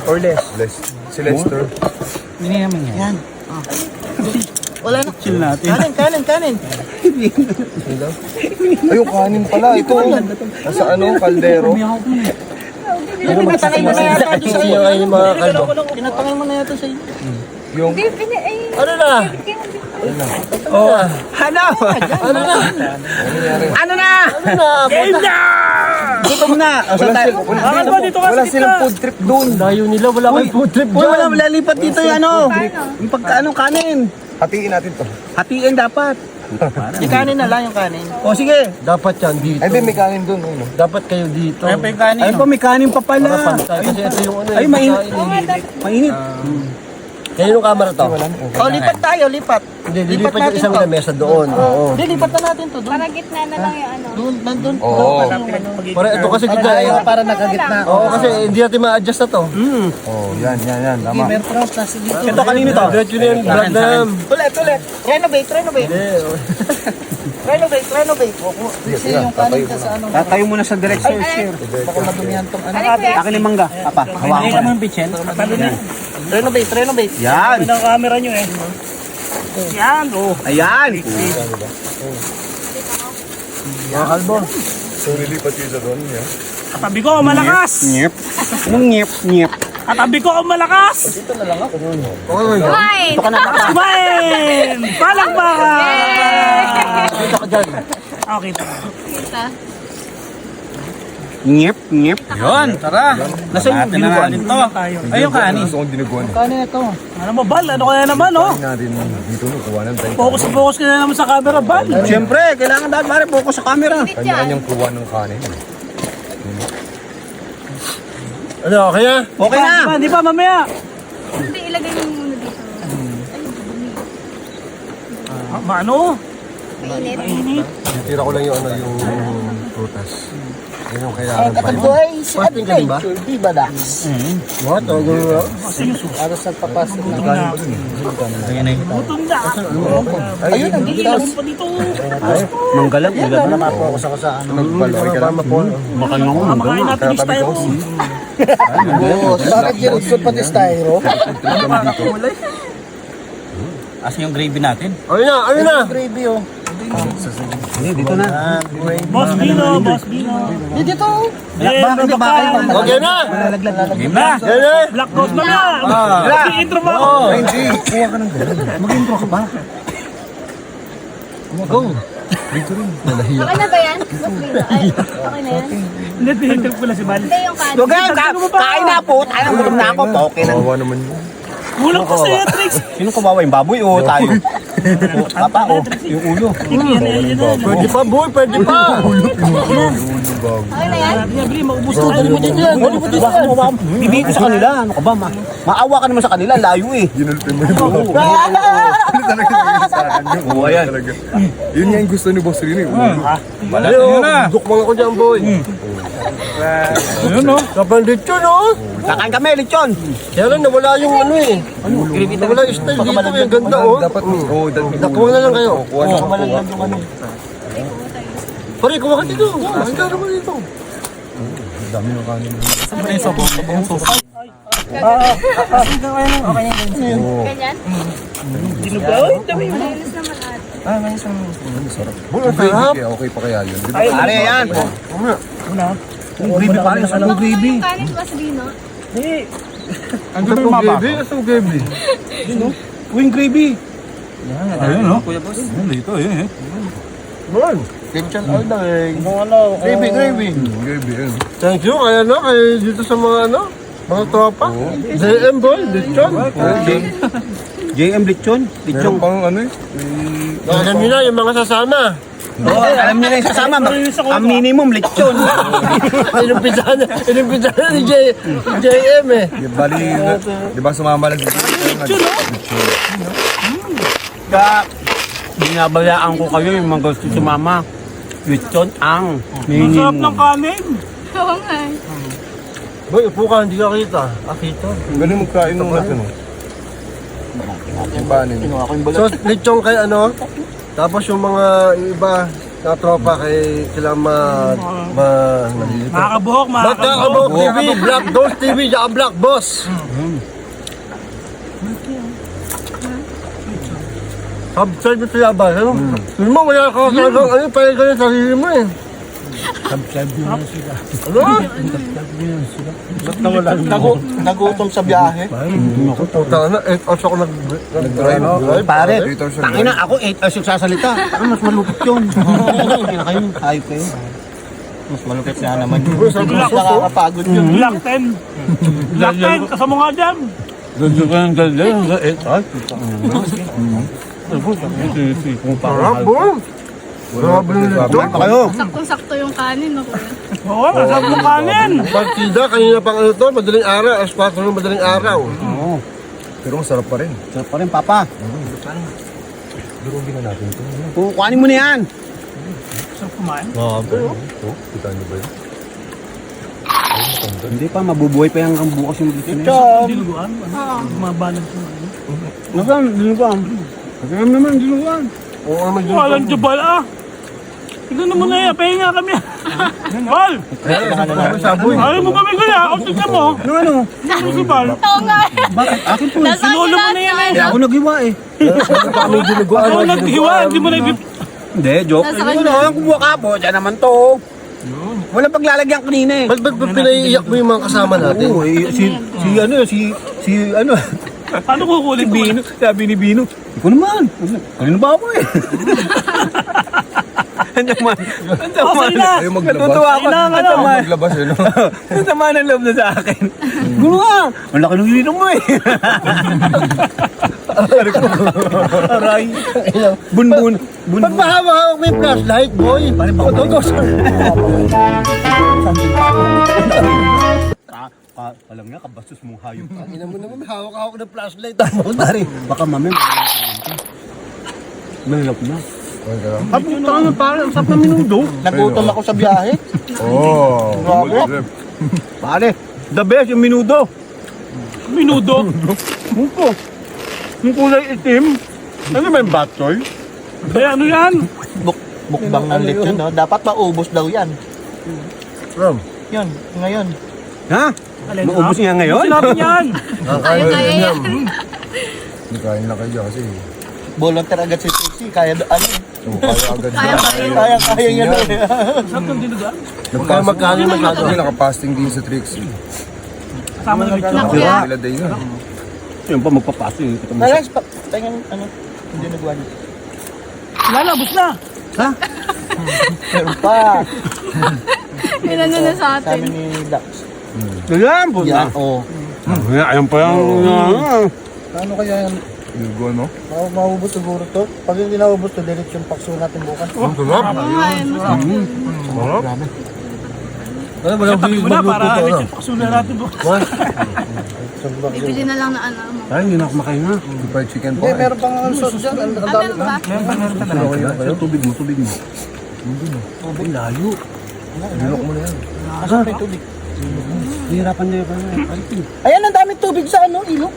Or less? Less. Si Lester. Hindi naman yan. Yan. Wala na. Chill natin. Kanin. Ay, yung kanin pala. Ito. Nasa kaldero. Pinatangay mo na yata doon sa iyo. Yung mga kalbo. Pinatangay mo na yata sa iyo. Yung... Ano na? Oh. Ano? Ano na? Game na! Gutom na. Wala silang food trip doon. Layo nila, wala kayong food trip Uy, dyan. wala lipat dito yung yung pagkaano kanin. Hatiin natin to. Hatiin dapat. Yung kanin na lang, yung kanin. O sige. Dapat yan dito. Ay, di, may kanin doon. Dapat kayo dito. Ayun pa yung kanin. Ayun pa, may kanin pa Para pala. pantay. Kasi ito yung ano. Ay, yung mainit. pagkain. Mainit. Kaya yung camera to? Lipat tayo, lipat. Hindi, lilipat yung isang lamesa doon. Oo. Hindi, lipat na natin to. Doon. Para gitna na lang yung ano. Doon, nandun. Oo. Para ito kasi kita eh. Para nakagitna. Oo, kasi hindi natin ma-adjust na to. Oh, yan. Tama. Meron pa plastic dito. Ito kanino to? Diretso na yung vlog na. Ulit. Renovate. Kasi yung kanin ka sa ano. Tatayo muna sa direction, sir. Baka madumihan tong ano. Akin yung mangga. Apa, hawakan mo. Renovate. Yan. Ang camera nyo eh. Yan, oh. Ayan. Mga kalbo. So, nilipat yun sa doon, yeah. Katabi ko, malakas! Nyep. Anong nyep? Katabi ko, malakas! Kumain! Ito ka na. Kumain! Palakpakan! Dito ka dyan. Okay. Kita. Nyep. Yun, tara. Nasa yung ginawa nito. Ay, yung kanin. Gusto kong dinuguan eh. Kanin ito. Ano mo, Bal? Ano kaya naman, oh? Kain natin dito, kuha ng tayo. Focus ka na naman sa camera, Bal. Siyempre, kailangan dapat pare focus sa camera. Kanya-kanyang kuha ng kanin. Ano, okay na? Okay na. Hindi pa, mamaya. Hindi, ilagay mo muna dito. Ano? Mainit. Tira ko lang yung yung prutas. Yan yung kailangan pa. Fasting ka din ba? Di ba, Dax? What? O, gulo. Para sa papasok na. Gutom na. Ayun, ang gilas. Manggalang, Yan, napapokus ako sa ano. Nagbalaway ka lang. Makain mo Makain natin yung styro. Bakit ginugod pati styro? Asan yung gravy natin? Ayun na. Gravy, oh. Dito na. Boss Bino. Dito. Bakit ba kayo? Okay na. Game na. Yan na. Black Ghost na na. Mag-intro ba ako? Mag-intro ka ba? Go. Okay na ba yan? Ay, okay na yan? Hindi, tinitip ko lang si Bal. Hindi yung kanin. Okay, kain na po. Tayo gutom na ako. Okay na. Kawawa naman yun. Kulang ko sa'yo, Trix. Sino kumawa yung baboy o tayo? Papa o yung ulo. Pwede pa, boy. Pwede pa. Okay na yan? Bili, maubos na tayo. Bibigay ko sa kanila. Ano ka ba? Maawa ka naman sa kanila. Layo eh. Ginulpin mo yung buhok. Ano talaga yung sa akin yun? Oo, ayan. Talaga. Yun nga yung gusto ni Boss Rino eh. Ayun na. Dukmang ako dyan, boy. Ayun, no? Kapandit yun, no? Kakain kami, lechon. Kaya lang, nawala yung ano eh. Nawala yung style dito. Yung ganda, oh. Dapat, Nakuha na lang kayo. kuha na kuha. Pare, kuha ka dito. Ang gano'n mo dito. Ganyan? Dinugaw? Malinis naman ate. Boy, okay pa kaya yun. Di ba? Pare, yan. Gravy pare, sa Ano gravy. yung kanin, Boss Bino? Ano yung baby? Ano yung baby? Wing gravy. Ayun, no? Kuya boss. Dito, eh. Bon. Kitchen all day. Gravy. Gravy yun. Thank you. Kaya na, kaya dito sa mga ano, mga tropa. JM boy, lechon. JM lechon. Meron pang ano eh. Alam niyo na, yung mga sasama. Oo, alam niyo na yung sasama. Ang minimum lechon. Inumpisahan na ni JM eh. Bali, di ba sumama lang dito? Kaya, binabayaan ko kayo yung mga gusto sumama. Lechon ang Sarap minimum. ng kanin. Oo nga. Boy, upo ka, hindi ka kita. Akito. Galing magkain nung natin eh. Yung panin. So, lechon kay ano. Tapos yung mga iba, tropa kay sila Makakabuhok, Magkakabok TV, Black Boss TV, saka Black Boss. Subscribe mo sila ba? Ano? Hindi mo, wala ka talagang ano, pala ka yung sarili mo eh. Subscribe nyo na sila. Ano? Ba't nawala na? Nagutom sa biyahe? Puta na, 8 hours ako nag-drive. Pare, tangina ako 8 hours yung sasalita. Mas malupit yun. Hindi na kayo, hayop kayo. Mas malupit na naman yun. Nakakapagod yun. Black 10. Black 10, kasama nga dyan. Ganda ka ng ganda, 8 hours. Sarap mo. Grabe nito. Kayo. Saktong-sakto yung kanin, no, kuya? Oo, masarap ng kanin. Partida, kanina pang ano to, madaling araw, alas 4 ng madaling araw. Oo. Pero masarap pa rin. Sarap pa rin, Papa. Durugin na natin ito. Kuhanin mo na yan. Sarap kumain. Grabe. Kita niyo ba yun? Hindi pa, mabubuhay pa hanggang bukas yung dito na yan. Dinuguan. Oo. Mabalance mo. Nasaan? Dinuguan. Kagam naman, dinuguan. Oo, naman yun. Walang jubal ah. Tignan naman na yan, pahinga kami. Wal! Saboy. Ayaw mo kami kaya, o tignan mo. Ano? Ang jubal. Oo nga. Bakit? Akin po. Nasa Sinolo mo na yan eh. Ako naghiwa eh. Kami dinuguan. Ako naghiwa, hindi mo na Hindi, joke. Nasa Hindi ko kanya. na kumuha ka po. Diyan naman to. Wala paglalagyan kanina eh. Ba't pinaiiyak mo yung mga kasama natin? Oo, eh, si ano, Paano kukulit mo? Bino, sabi ni Bino, ikaw naman, kanina ba ako eh? Andaman, Okay na. Ayaw maglabas. natutuwa ako, Kailangan na. andaman, Maglabas eh, no? ang sama ng loob na sa akin. Gulo nga, ang laki ng ginito mo eh. Aray, bunbun, Ba't mahawak mo yung flashlight, boy? Pare, baka magos. Alam nga, kabastos mong hayop ka. Ina mo naman, hawak ng flashlight. Pare, baka mamaya. Malap na. Abot ka nga pare, ang sarap na minudo. Nagutom ako sa biyahe. Oh, Grabe. Pare, the best yung minudo. Minudo. Muko. Yung kulay itim. Ano ba yung batsoy? Kaya ano yan? Mukbang ng lechon, no? Dapat maubos daw yan. From? Yun, ngayon. Ha? Maubos niya ngayon? Sinabi niyan. Kaya yan. Hindi kain na kayo kasi. Volunteer agad si Trixie, kaya ano? Kaya agad Kaya pa rin. Kaya niya daw. Sarap ng dinuguan. Magkano masyado. Nakapasting din sa Trixie. Kasama ng lechon. Nakuya. Bila day na. Yung pa magpapaso yung kita mo. Alex, tingnan ano? Hindi nagawa niya. Lalabos na. Meron pa. Minano na sa Sabi atin. ni Dax. Ganyan po na. Yan, oo. Ayan pa yung... Ano kaya yan? Lugo, no? Maubos siguro to. Pag hindi naubos to, diretso yung pakso natin bukas. Ang sarap. Oo nga, masarap yun. Ano ba lang Takbo na para lechon paksula natin bukas. Bibili na lang na ano mo. Ay, hindi na ako makahinga. Fried chicken po. Hindi, meron pang sauce dyan. Ang Ah, dami meron ba? Tubig mo, tubig mo. Tubig layo. Nilok mo na yan. Asan pa yung tubig? Hihirapan niya yung Ayan, ang daming tubig sa ano, ilog.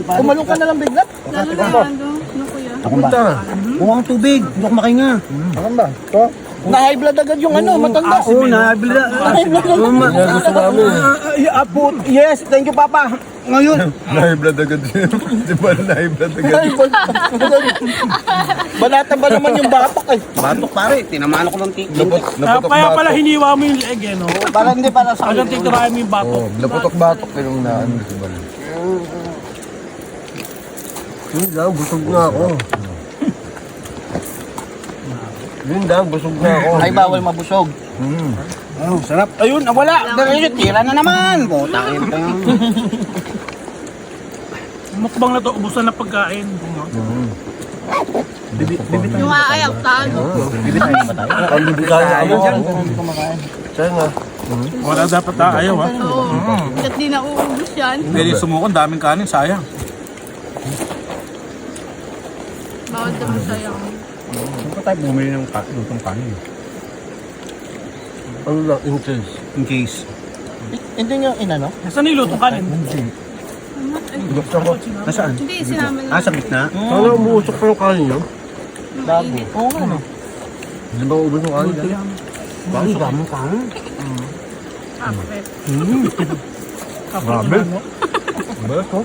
Kumalong ka na lang bigla. Lalo na yan doon. Ano kuya? Ako ba? Buka ang tubig, hindi ako makahinga. Akan ba? To? Na-high blood agad yung ano, matanda. Oo, nabila. Gusto namin. Yes, thank you, Papa. Ngayon. Na-high-blood agad yun. Di ba na-high-blood agad? Banata ba naman yung batok eh? Batok pare, tinamaan ko ng tik. Naputok Kaya pala batok. hiniwa mo yung leg eh, no? Para hindi para sa Hanggang titirahin mo yung batok. Oh, naputok batok pero na ano si Bal. Yun lang, busog na ako. Yun lang, busog na ako. Ay, bawal mabusog. Oh, sarap. Ayun, nawala. Dahil tira na naman. Putangin ka. Mukbang na to, ubusan na pagkain. Yung aayak, tago. Ang bibigay ako. Saan nga? Wala dapat ayaw ha. Oo. Ba't di nauubos yan? Pwede sumukon, daming kanin, sayang. Bawal naman sayang. Saan pa tayo bumili ng lutong kanin? Ano lang, in case. In case. Hindi nyo inano? Saan nilutong kanin? Nasaan? Hindi, sinama Ah, lang. sa gitna? Sana umuusok pa yung kanin nyo? Bago. Oo nga no. Hindi ba ubos ng kanin yan? Bakit dami ka? Grabe. Balas ko.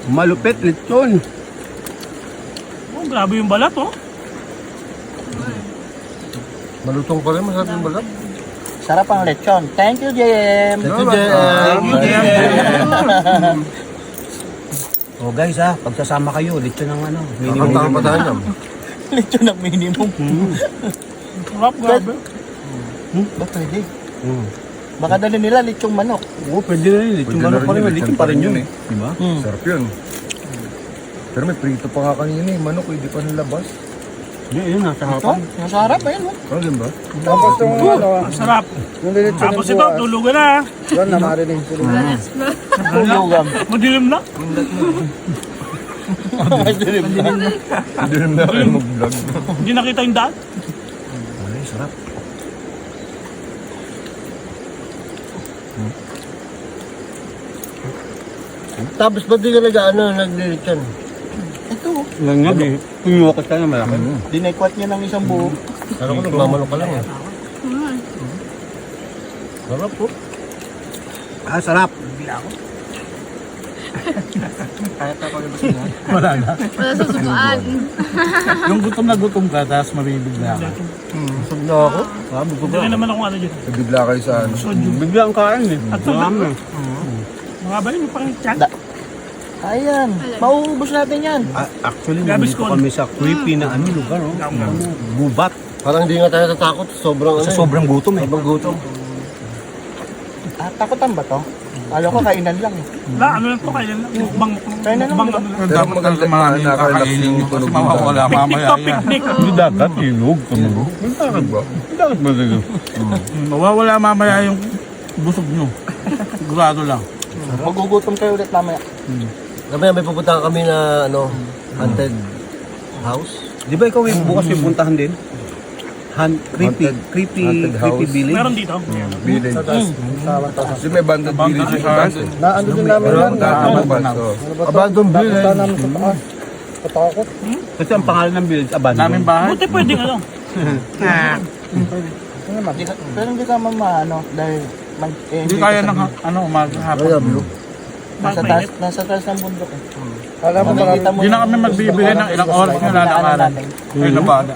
Malupit, lechon. Oh, grabe yung balat, oh. Malutong pa rin, masarap yung balat. Sarap ang lechon. Thank you, JM. Thank you, JM. Oh guys pagsasama kayo, lechon ng ano. Nakakatawa pa tayo niyan. Lechon ang minimum. Sarap, grabe. Ba pwede? Baka dali nila lechong manok. Oo, pwede na yun. Lechon manok pa rin. Lechon pa rin yun eh. Diba? Sarap yun. Pero may prito pa nga kanina eh. Manok, hindi pa nalabas. Yun, nasa harapan. Masarap, ayun mo. Ano din ba? Tapos yung ano, Ang sarap. yung lilitsyon Tapos ng ito, buwas. tulugan na. Yan na marinig sila. Tulugan. Madilim na. Hindi rin na kayo mag-vlog. Hindi nakita yung daan. Ay, sarap. Tapos ba't di ka naglilitsyon? Ito, Lang nga eh. Pumukot ka na malaki. dinekwat niya ng isang buo. Ano ko nagmamanok ka lang eh. Sarap po. Sarap. Wala susubuan. Yung gutom na gutom ka, tapos mabibigla ka. Busog na ako. Hindi rin naman ako ano dyan. Bigla kayo sa ano. Bigla ang kain eh. At Marami. mga ba yun, pang chat? Ayan, mauubos natin yan. Actually, Gabi nandito school. kami sa creepy na lugar. Gubat. Parang hindi nga tayo tatakot. Sobrang ano Sa eh. sobrang gutom eh. Sobrang gutom. Takotan ba to? Kala ko kainan lang eh. Wala, ano lang to, kailan lang. Mukbang, Kailan lang mukbang ba? ano lang. Pero maganda na nakarelax yung tunog ng dagat. Picnic to, picnic. Hindi dagat, ilog. Dagat ba? Dagat ba dito? Mawawala mamaya yung busog nyo. Sigurado lang. Magugutom kayo ulit mamaya. Kami may pupuntahan kami na ano, haunted house. Di ba ikaw yung bukas yung puntahan din? Creepy. Haunted- Creepy haunted house. village. Meron dito. Village. Kasi may banded village yung taas eh. Na ano din namin Pero yan. ang dati mo ba? So, Abandoned Napunta village. namin sa taas. Katakot. Kasi ang pangalan ng village, abandoned. Daming bahay. Buti pwedeng ano. Pero hindi ka man maano dahil Hindi kaya ng ano, umaga hapon. Ay, view. nasa taas ng bundok eh. Kala mo Makikita marami. mo Hindi na yung- kami magbibigay ng ilang oras na lalakaran. Ay, labada.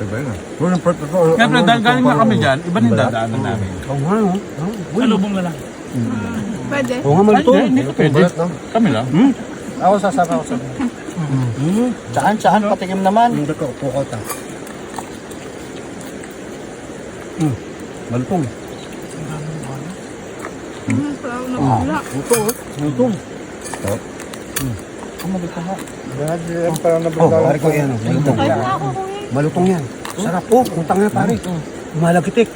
diba yun ah? Walang part ako. Siyempre, dahil galing na kami dyan, iba din dadaanan namin. Oo nga, no? Salubong na lang. Pwede. Oo nga, malito. Hindi ko pwede. Balat, no? Kami lang. Ako sasama ako sa Saan, patikim naman. Hindi ko pukot ah. Malutong. Parang napula. Malutong. parang Oh, nabigla pare ko yan. Malutong. Kahit na ako kuya. Malutong yan. Sarap. Oh, putang nga pare. Malagitik.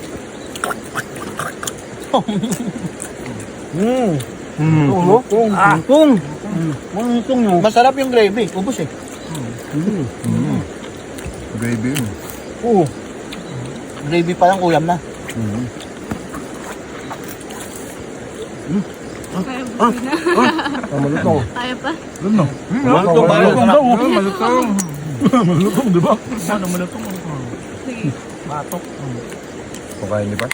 Malutong. Malutong yun. Masarap yung gravy. Ubus eh. Gravy yun. Oo. Gravy pa lang ulam na. Kaya pa. Malutong. Kaya pa. Malutong pare. Malutong. Malutong, di ba? Ano, malutong? Sige. Batok. Pakain niyo pa?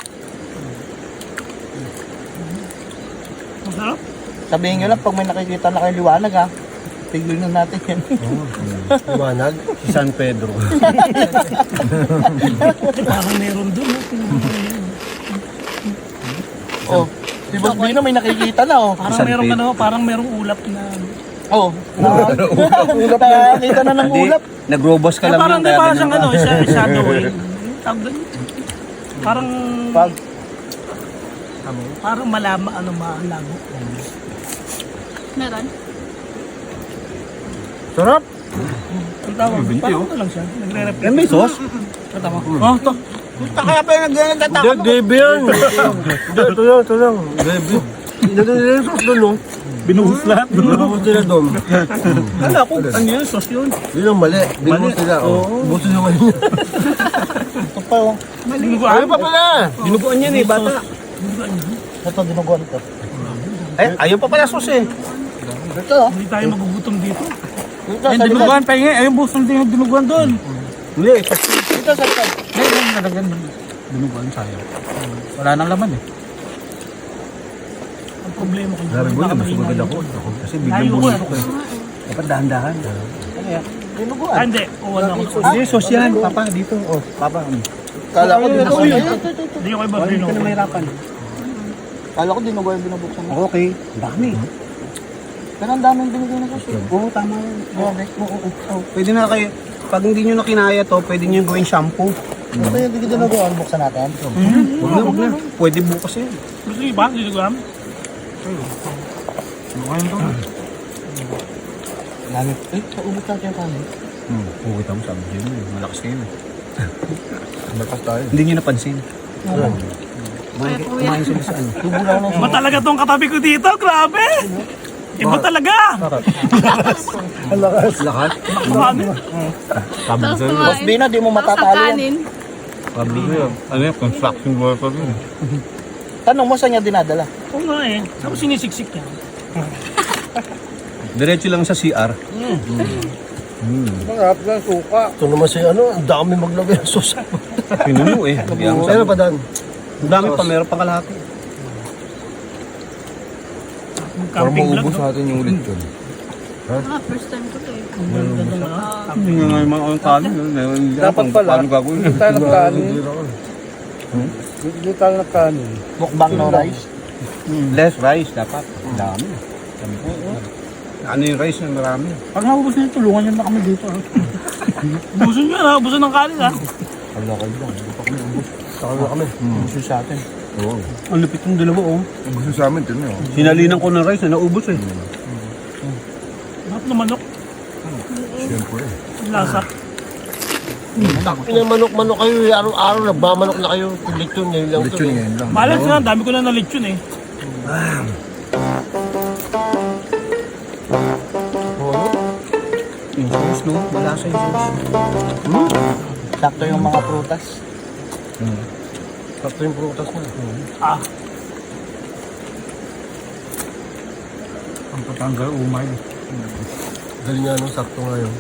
Masarap. Sabihin nyo lang pag may nakikita na kayo liwanag ha. Tigil na natin yan. Liwanag. Si San Pedro. Parang meron dun. Oh, si Boss Bino may nakikita na oh. Parang San merong Pedro. ano, parang merong ulap na. Oh, nakakita na ng Hindi. ulap. Nag-robos ka Eh, lang parang yun. di kaya parang siyang ganun ano, ka. shadow eh. Tawag doon. Parang parang malama ano malago. Meron. Sarap. Ang tawag, parang ano lang siya. Nagre-repeat. Yan may sauce? Tama. Oh, to. Kaya pa yung nagtatakot. Gravy yan. Ito lang. Gravy. Ito yung sauce doon, no? Binuhos lahat. Binuhos nila doon. Kala ko, ano yun, sauce yun. Yun ang mali. Binuhos nila. Buso yung ano. Ito pa oh. Ano pa pala? Dinuguan yan eh, bata. Ito dinuguan ko. Ay, ayaw pa pala sauce eh. Ito oh. Hindi tayo magugutom dito. Yung dinuguan, pahingi. Ayun, busong din yung dinuguan doon. Hindi, Dito sa likod. Ayun, nalagyan ng dinuguan sa'yo. Wala nang laman eh. Ang problema ko Dari ko, mas magod ako. Kasi biglang bumulok eh. dapat dahan-dahan. Dinuguan. Ah, hindi. O ano ako. Hindi, sos yan. Papa, dito. Oh, papa. Kala ko dinuguan. Hindi ko iba Hindi ka na mahirapan. Kala ko dinuguan yung binubuksan mo. Okay, dami. Pero ang daming dinuguan na kasi. Oo, tama yun. Oo. Pwede na kayo, pag hindi nyo na kinaya to, pwede nyo gawing shampoo. Ito yung dinuguan, buksan natin. Huwag na. Pwede bukas yan. Gusto niyo ba? Dinuguan? Bukain to. Lamit. Paubot natin yung kanin. Huwag mo sabi nyo. Malakas kayo. Malakas tayo. Hindi nyo napansin. Kumain sila sa ano. Iba talaga tong katabi ko dito. Grabe! Iba talaga! Lakas. Kumami. Tapos Boss Bino, di mo matatalo yan. kanin. Sabi ko yan. Ano yan? Construction worker yun. Tanong mo saan niya dinadala? Oo nga eh. Tapos sinisiksik niya. Diretso lang sa CR. Marap na suka. Ito naman si ano, ang dami maglagay ng sauce. Pinuno eh. Ano pa Dan? Ang dami pa, meron pa kalahati. Para Camping vlog, maubos no? natin yung ulit yun. First time ko to eh. Hindi nga ngayon mga kanin. Dapat pala. Paano gagawin? Hindi tayo nagkanin. Hindi tayo nagkanin. Mukbang no rice. Less rice dapat. Ang dami. Ano yung rice na marami? Pag naubos niyo, tulungan niyo na kami dito. Buso niyo na, buso ng kanin ha. Wala kayo lang. Saka kami. Gusto sa atin. Oo. Ang lupit ng dalawa oh. Gusto sa amin, tinan nyo. Sinalinan ko ng rice na naubos eh. Lahat ng manok. Siyempre. Lasa. Pinamanok-manok kayo, araw-araw nagmamanok na kayo. Lechon ngayon lang. Lechon ngayon lang. Balance na, dami ko na na-lechon eh. Yung sauce no? Malasa yung sauce. Sakto yung mga prutas. Sakto yung prutas na. Ah, Ang patanggal umay. Galing nga nung sakto nga yun.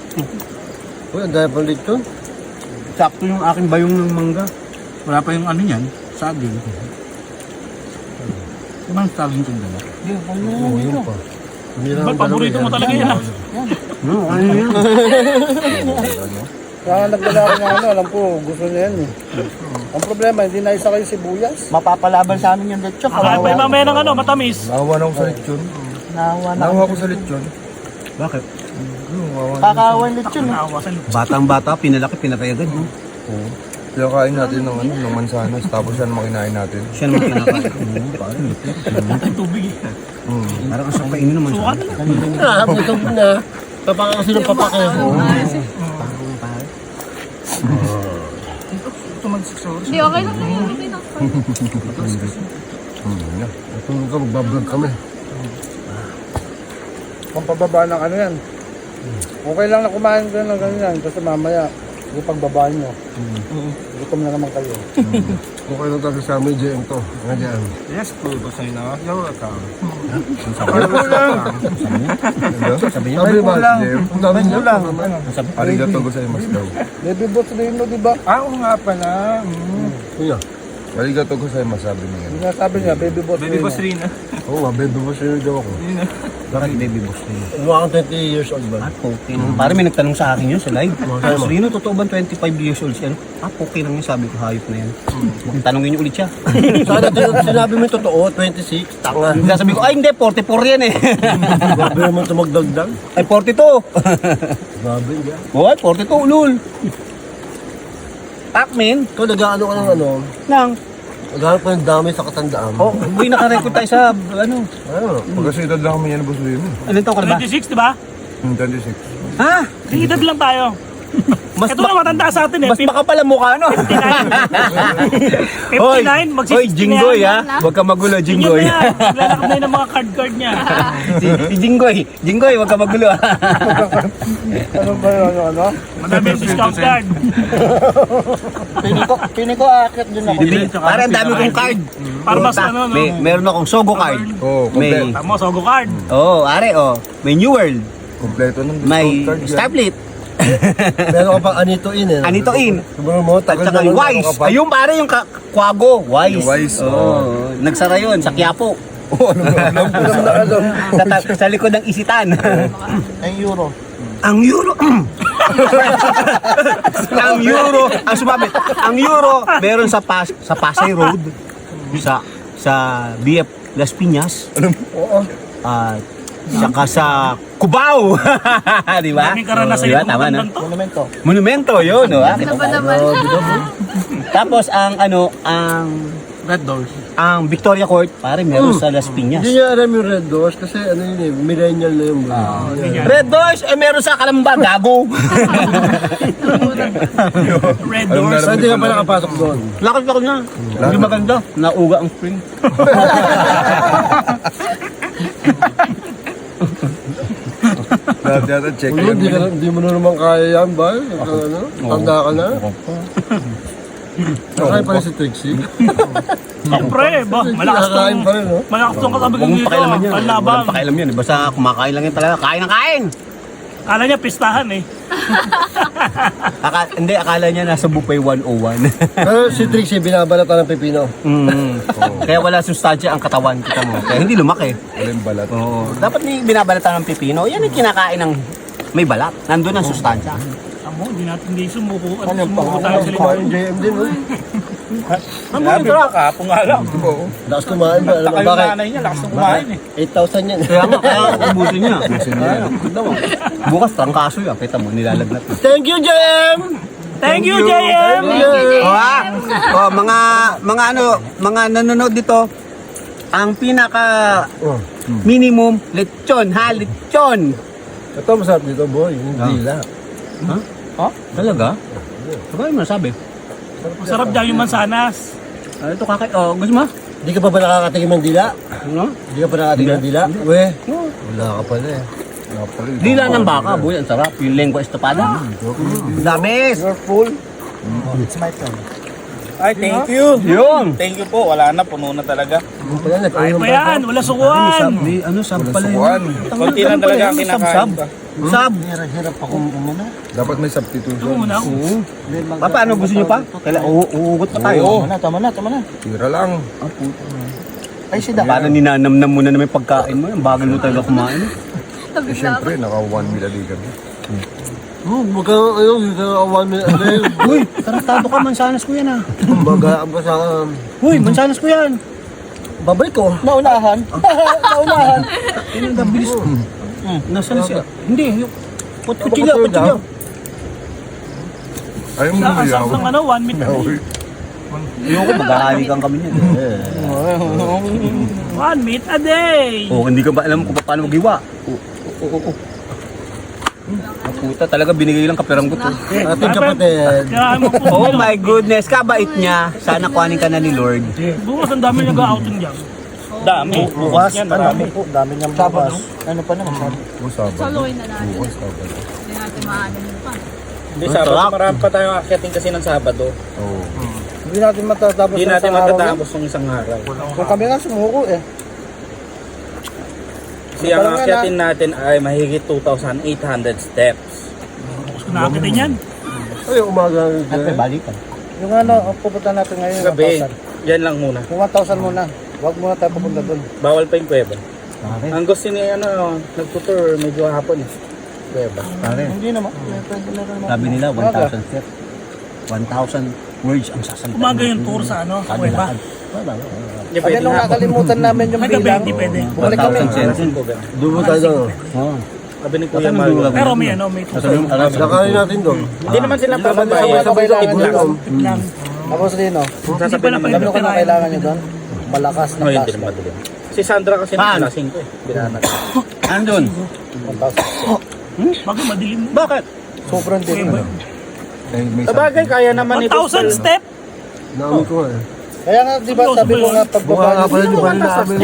Uy, ang dahil pang lechon. Sakto yung aking bayong ng mangga. Wala pa yung ano yan, saging. Ibang saging ko dala. Oo, yun pa. ba't paborito mo talaga yan ah? Ano yan? Kaya nagdala ko ng ano, alam ko, gusto niya yan eh. Ang problema, hindi na isa kayo sibuyas. Mapapalaban sa amin yung lechon. Kakain pa yung mamaya ng ano, matamis. Nakawa na ako sa lechon. Nahawa na. Nakawa ko sa lechon. Bakit? Kakawa yung lechon. eh. Nakawa sa lechon. Batang-bata, pinalaki, pinatay agad. No? Oo. Kaya kain natin ng ano, ng mansanas. Tapos yan makinain natin. Siya naman kinakain. Parang lupit. Ang tubig eh. Parang ang sarap kainin naman Suka siya. na. Busog na. Papaka kasi ng papaka. Hindi, okay lang na yun. Okay lang. Natulog ka, magbablog kami. Pampababa ng ano yan. Okay lang na kumain ka ng ganyan. Kasi mamaya, yung pagbaba nyo. Gutom na naman kayo. Okay lang tayo sa amin, JM to. Nga dyan. Yes, po. Basta yun na. Yawa ka. Sabi ba, JM? Ang dami niya. Arigato ko sa'yo, mas daw. Baby boss rin mo, di ba? Oo nga pala. Kuya, arigato ko sa'yo, masabi niya. Yung nasabi niya, baby boss rin mo. Rina. Oo nga, baby boss yun daw ako. Bakit baby boss na yun? Mukha kang 20 years old ba? Ah, okay. Parang may nagtanong sa akin yun sa live. So, yun, totoo ba 25 years old siya? Okay lang yun, sabi ko, hayop na yan. Tanongin niyo ulit siya. Sana sinabi mo yung totoo, 26, tanga. Sabi ko, ay hindi, 44 yan eh. Grabe naman ito magdagdag. Ay, 42. Grabe yan. Boy, 42, ulul. Pacman. Ikaw nag-ano ka ng ano, Nang. naghanap ka ng dami sa katandaan. Oh, boy, nakarecord tayo sa, ano. Pagkasidad lang kami yan, boss Remy. Anong taon ka na ba? 26, di ba? 26. Ha? Edad lang tayo. Mas Ito na matanda sa atin eh. Mas makapal ang mukha, no? 59. 59, Hoy, mag-60 Jinggoy, ha? Huwag ka magulo, Yun Jinggoy. na yan. Maglalakad na yun ng mga card niya. Si Jinggoy. Jinggoy, huwag ka magulo, ha? Ano ba yun, ano? Madami yung discount card. Pini ko akit din ako. Parang ang dami kong card. Para mas ano, no? Meron akong Sogo card. Oo, May, kompleto. Tama, Sogo card. oh, are, oh. May New World. Kompleto ng May discount card yan. Starfleet, Meron ka pang Anito In eh. Anito In, Siguro mo, at tagal saka na yung Wise. Ayun pare, yung Quago, Wise. Yung Wise, Oo. Nagsara yun sa Quiapo. Alam. Sa likod ng Isitan. Ang euro. Ang euro. ang euro, ang sumabit. Ang euro meron sa Pasay Road, sa BF Las Piñas. Oo. Saka sa Cubao. Di ba? Daming karanasan Di ba? yung Tama na. magandang to. Monumento. Monumento 'yun, no? Ano ba naman? Tapos ang Red Doors. ang Victoria Court, pare meron sa Las Piñas. Hindi niya alam yung Red Doors kasi ano yun eh, millennial na yung Red Doors, meron sa Kalamba, gago. Red Alam Doors. na Hindi ka pa nakapasok doon. Lakad ako na. Hindi maganda. Nauga ang spring. Lahat yata check Ulo, yan. hindi mo na naman kaya yan ba? Ano? Tanda ka na? Nakaya pa rin si Trixie. Siyempre, ba? Malakas Nakakain tong... pa rin, no? Malakas tong katabi Huwag ko mong dito. pakialaman yan. Panlaban. Walang pakialam yan. Basta kumakain lang yan talaga. Kain ng kain. Akala niya pistahan eh. Hindi, akala niya nasa buffet 101. Pero si Trixie binabalatan ng pepino. Kaya wala sustansya ang katawan kita mo. Kaya hindi lumaki. Walang balat. Oo. Dapat may binabalatan ng pipino. Yan yung kinakain ng may balat. Nandun ang sustansya. Amo, hindi sumuko. Ano yung Sumuko tayo sa Kumain likod. JM din, no? Ano yung sarap? Kapo nga lang. Lakas kumain ba? Alam mo bakit? niya, lakas ng kumain eh. 8,000 yan. Kaya nga, kaya ubusin niya. Bukas, trangkaso yan. Kita mo, nilalagnat. Thank you, JM! Thank you, JM! Mga nanonood dito, ang pinaka minimum lechon, lechon. Ito masarap dito, boy. Yung dila. Talaga? Ano mo nasabi? Masarap dyan yung mansanas. Ito gusto mo? Di ka pa ba nakakatikim ng dila? Ano? Di ka pa nakakatikim ng dila? We, wala ka pala eh. Dila ng baka, boy, ang sarap. Yung lengua espada. Damis! You're full. It's my turn. Ay, thank you. Yun! Thank you po. Wala na, puno na talaga. Yung pala, Ay pa yan, wala sukuan. Sab pala Sukuan. Konti lang talaga ang kinakain ko. Sab! Hirap akong umuna. Dapat may Ano substitution. muna ako? Paano gusto nyo pa? Kailan uugot pa tayo. Tama na. Tira lang. Ay, sida. Paano ninanamnam mo na naman yung pagkain mo? Ang bagal mo talaga kumain. Eh, syempre, naka 1 meal a day kami. huwag ka, ano, hindi ka 1 minute a day. Uy, tarantado ka, mansanas ko yan ah. Kumbaga, ang basa ka. Uy, mansanas ko yan. Babalik ko. Naunahan. Naunahan. Ayun, ang bilis. Nasaan siya? Hindi, yung kutsilya. Ayaw mo Ang sarap lumiyaw. ng 1 minute. Ayoko, maghahalikan kami niyan. 1 meat a day. Oh, hindi ka ba alam kung paano maghiwa? Oo. Ang puta, talaga binigay lang kapiranggot. Ating kapatid. Kaya mo po. Oh my goodness, kabait niya. Sana kuhanin ka na ni Lord. Bukas ang dami nag-outing dyan. Dami. Bukas, yan, marami po. Dami niyang bukas. Ano pa naman sabi? Sabado. Saluhin na natin. Bukas, Sabado. Hindi natin maanan yun pa. Hindi, Sabado. Marami pa tayong akyating kasi ng Sabado. Oo. Hindi natin matatapos Hindi ng natin isang araw yan. matatapos ng isang araw. Kung kami nga sumuko eh. Kasi ang akyatin natin ay mahigit 2,800 steps. Bukas ko nakakitin yan. Ay, umaga. Siyempre, balikan. Yung ano, ang pupunta natin ngayon, Gabi. 1,000. Yan lang muna. Yung 1,000 muna. Huwag muna tayo pupunta doon. Bawal pa yung kuweba. Pare, Ang gusto niya nagtutur medyo hapon eh. Kuweba. pare. Hindi naman. Pwede na naman. Sabi nila, 1,000 steps. 1,000 words ang sasalita. Umaga yung tour sa kuweba. Pag Hindi pwede nung hapon. nakalimutan namin yung Ay, gabi, bilang, hindi pwede. bumalik kami. 1,000 sensin. Dubo tayo doon. Oo. Sabi ni Baka Kuya nang Mario. dulo Pero may Sabi mo, alam, Nakain natin doon. Hindi naman sila papabayad. Sabay-sabay lang Tip lang. yun. Tip lang. Tapos Lino, Sasabihin alam naman mo nila. kung ano kailangan nyo doon? Malakas na No, hindi plasma. naman matuloy. Si Sandra kasi Saan? nalasing ko eh. Binanat. andun. 1,000. Bakit madilim mo? Bakit? Sobrang din. Eh, may Sabagay, kaya naman ito. 1,000 step? Naamoy ko nga eh. Kaya nga, di ba sabi ko nga pagbaba Mukha nga pala nyo, yung pala namin.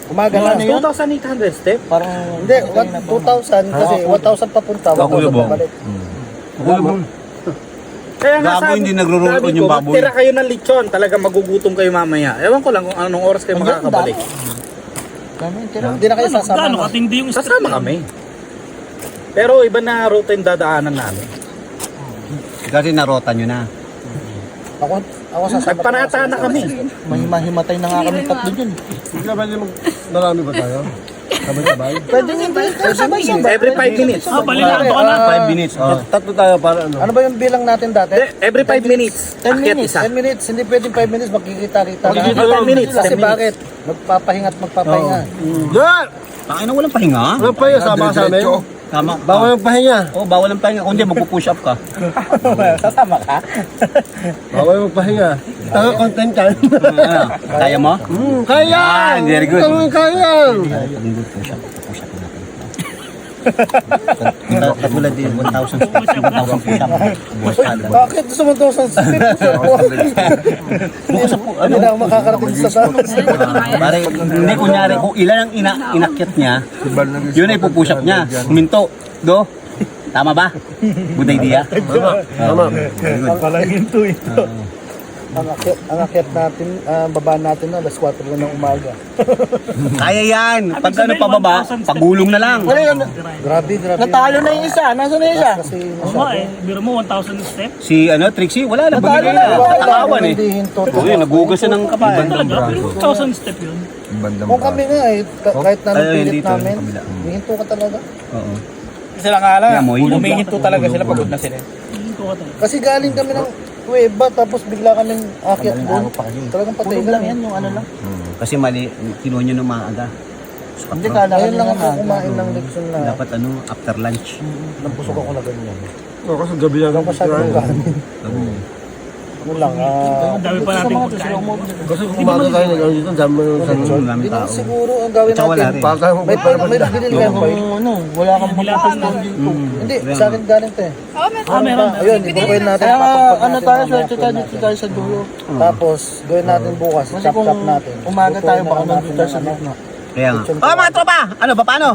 umaga na. 2,800 step? Parang Hindi, 2,000 kasi 1,000 papunta, Ako 1,000 yung buong. pabalik. Kaya nga Baboy, hindi nagro-roll sabi on yung ko, baboy. magtira kayo ng lechon. Talaga magugutom kayo mamaya. Ewan ko lang kung anong oras kayo makakabalik. Hindi na kayo sasama. Gaano katindi yung step Ano na eh. yun? Hindi Hindi Pero iba na route yung dadaanan namin. Kasi narota nyo na. Ako sasama. Nagpanata na kami. Mahimatay na nga kami tatlo dyan. Marami ba tayo? Sabay-sabay? Pwede nga tayo sabay-sabay. Every 5 minutes. Balikan ko na. 5 minutes. Tatlo tayo para ano? Ano ba yung bilang natin dati? Every 5 minutes. 10 Akyat minutes. isa. 10 minutes, hindi pwedeng 5 minutes, magkikita-kita. Magkikita Kasi 10 minutes, 10 minutes. bakit? Magpapahinga at magpapahinga. Yan! Tangin na walang pahinga. Walang pahinga, sama ka sa amin. Tama. Bawal ang pahinga. Oh, bawal ang pahinga. Kung hindi, magpo-push up ka. Sasama ka? Bawal ang pahinga. Tanga content ka. Ano? Kaya mo? Kaya! Ah, very good. Kaya! Pag-good push up. Push up natin. Katulad din, 1,000 push up. Bukas kada. Bakit gusto mo 2,000 steps? Bukas po. Hindi na ako makakarating sa taas. Pare, hindi kunyari, kung ilan ang inakyat niya, yun ay pupush up niya. Huminto. Do. Tama ba? Good idea? Tama. Ang akyat natin, baba natin na, alas 4 na ng umaga. Kaya yan. Pag ano pababa, pagulong na lang. Grabe. Natalo na yung isa. Nasaan na yung isa? Kasi Oo nga eh. Biro mo 1,000 step. Si Trixie, wala na. Natalo Bumigay na. na. Nakatawan eh. hindi hinto. Oo, yun, nagugas siya ng kapal. Talaga, biro 1,000 step yun. Kung kami nga eh, kahit na Ayun, pilit dito, namin, kabila. hinto ka talaga. Oo. Sila nga lang. Kaya mo, yun. Humihinto talaga sila pagod na sila. Hindi ko talaga. Kasi galing kami ng kuweba, tapos bigla kaming akyat doon. Talagang patay Tulog lang yan, yung ano lang. Kasi mali, kinuha nyo ng maaga. Hindi kala Ngayon lang ako na. kumain ng Lipson na Dapat after lunch. nabusog ako na ganyan. O, kasi gabi yan. Ang masyadong kanin. Ano lang, Ang dami pa natin pagkain. Kasi kung umaga tayo nag-ano dito, dami mo yung Ang hindi daming naman tao. siguro ang gawin Tsaka wala natin. rin. Para tayo May binili kayo ba? Ano, wala kang Nilapas na. Hindi, sa akin galing to eh. Oo, meron. Meron. Ayun, i-gawin natin. Kaya nga, papagpag ano natin tayo, mamaya swerte tayo po dito tayo sa dulo. Tapos, gawin natin bukas. Kasi Chop-chop kung natin. umaga tayo, Lutuin baka na nandun tayo sa natin gitna. Kaya nga. Oh mga tropa! Ano ba, paano?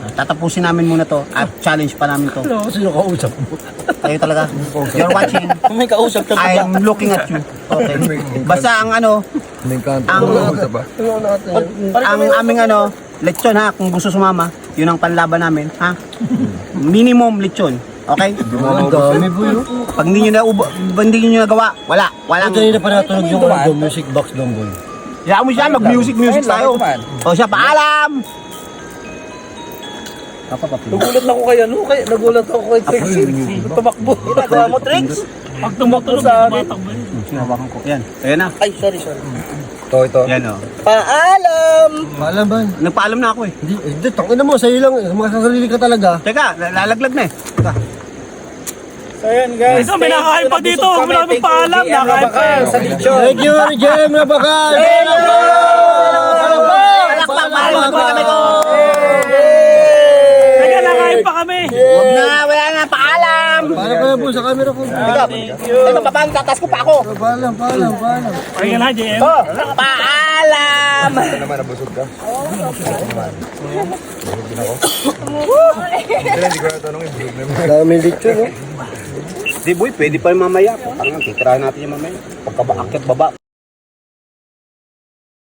Tatapusin namin muna to at challenge pa namin to. Sino kausap mo? Kayo talaga. You're watching. Kung may kausap ka pa. I'm looking at you. Okay. Basta ang ano, May kanto. Ang- Kausap ba? ang aming ano, lechon ha, kung gusto sumama, yun ang panlaban namin, ha? Minimum lechon. Okay? Ang dami po yun. Pag hindi nyo nagawa, wala. Walang. Kanina pa natunog yung ano, music box doon, boy. Kaya mo siya, mag-music tayo. O siya, paalam! Nagulat na ako kay ano, nagulat ako kay Trixie. Tumakbo. Ginagawa mo, Trix? Pag tumakbo sa akin. Sinabakan ko. Yan. Ayan na. Ay, sorry. Ito. Yan o. Paalam! Maalam ba? Nagpaalam na ako eh. Hindi, tangin na mo, sa'yo lang. Makasarili ka talaga. Teka, lalaglag na eh. Teka. So yan guys. Ito, may nakain pa dito. Wala nang paalam. Nakain pa. Sa lechon. Thank you, Jem Nabakal! Teka, nakain pa kami. Huwag na, wala na, paalam! Paano ka na po sa camera ko? Ito, papaano, tatas ko pa ako. Paalam. Kaya na, JM. Paalam! Dami lechon, no? Di boy, pwede pa yung mamaya. Tangan, titirahan natin yung mamaya. Pagkabaakyat baba,